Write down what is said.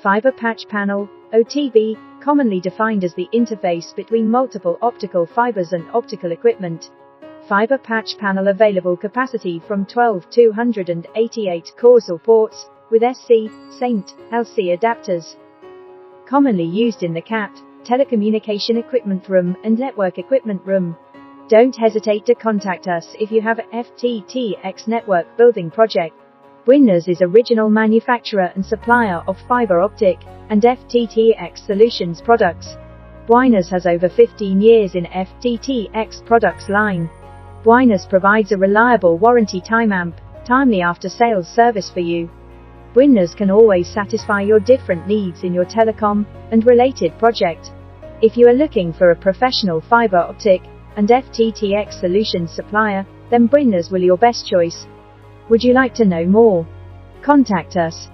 Fiber patch panel, OTB, commonly defined as the interface between multiple optical fibers and optical equipment. Fiber patch panel available capacity from 12 to 188 cores or ports, with SC, SAINT, LC adapters. Commonly used in the CAT, telecommunication equipment room and network equipment room. Don't hesitate to contact us if you have a FTTx network building project. Bwinners is original manufacturer and supplier of fiber optic and FTTx solutions products. Bwinners has over 15 years in FTTx products line. Bwinners provides a reliable warranty timely after-sales service for you. Bwinners can always satisfy your different needs in your telecom and related project. If you are looking for a professional fiber optic and FTTx solutions supplier, then Bwinners will be your best choice. Would you like to know more? Contact us.